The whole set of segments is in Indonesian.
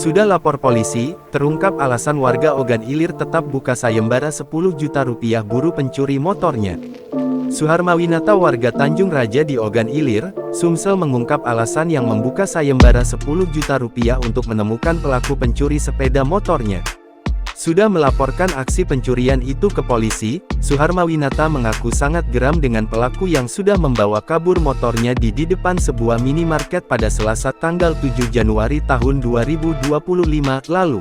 Sudah lapor polisi, terungkap alasan warga Ogan Ilir tetap buka sayembara 10 juta rupiah buru pencuri motornya. Suharmawinata warga Tanjung Raja di Ogan Ilir, Sumsel mengungkap alasan yang membuka sayembara 10 juta rupiah untuk menemukan pelaku pencuri sepeda motornya. Sudah melaporkan aksi pencurian itu ke polisi, Suharmawinata mengaku sangat geram dengan pelaku yang sudah membawa kabur motornya di depan sebuah minimarket pada Selasa tanggal 7 Januari tahun 2025 lalu.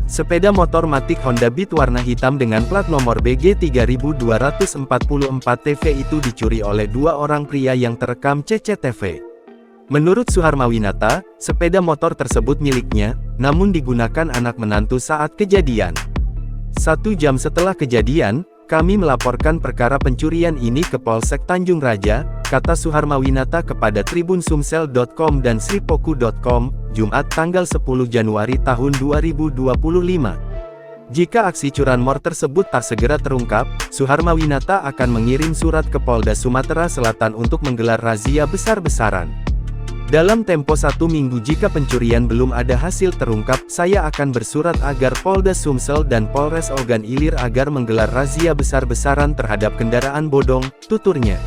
Sepeda motor Matic Honda Beat warna hitam dengan plat nomor BG 3244 TV itu dicuri oleh dua orang pria yang terekam CCTV. Menurut Suharmawinata, sepeda motor tersebut miliknya, namun digunakan anak menantu saat kejadian. 1 jam setelah kejadian, kami melaporkan perkara pencurian ini ke Polsek Tanjung Raja, kata Suharmawinata kepada tribunsumsel.com dan sripoku.com, Jumat tanggal 10 Januari tahun 2025. Jika aksi curanmor tersebut tak segera terungkap, Suharmawinata akan mengirim surat ke Polda Sumatera Selatan untuk menggelar razia besar-besaran. Dalam tempo 1 minggu jika pencurian belum ada hasil terungkap, saya akan bersurat agar Polda Sumsel dan Polres Ogan Ilir agar menggelar razia besar-besaran terhadap kendaraan bodong, tuturnya.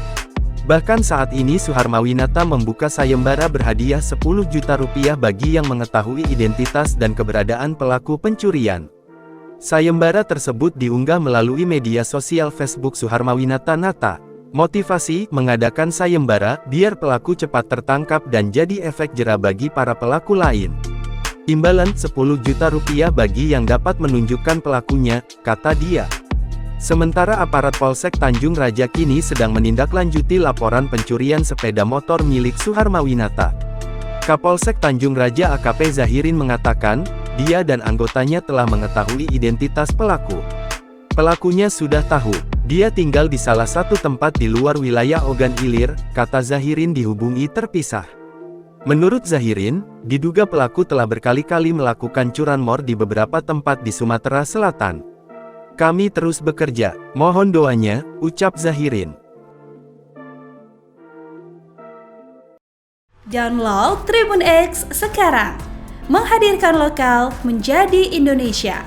Bahkan saat ini Suharmawinata membuka sayembara berhadiah 10 juta rupiah bagi yang mengetahui identitas dan keberadaan pelaku pencurian. Sayembara tersebut diunggah melalui media sosial Facebook Suharmawinata Nata. Motivasi, mengadakan sayembara, biar pelaku cepat tertangkap dan jadi efek jera bagi para pelaku lain. Imbalan 10 juta rupiah bagi yang dapat menunjukkan pelakunya, kata dia. Sementara aparat Polsek Tanjung Raja kini sedang menindaklanjuti laporan pencurian sepeda motor milik Suharmawinata. Kapolsek Tanjung Raja AKP Zahirin mengatakan, dia dan anggotanya telah mengetahui identitas pelaku. Pelakunya sudah tahu. Dia tinggal di salah satu tempat di luar wilayah Ogan Ilir, kata Zahirin dihubungi terpisah. Menurut Zahirin, diduga pelaku telah berkali-kali melakukan curanmor di beberapa tempat di Sumatera Selatan. Kami terus bekerja, mohon doanya, ucap Zahirin. Download Tribun X sekarang, menghadirkan lokal menjadi Indonesia.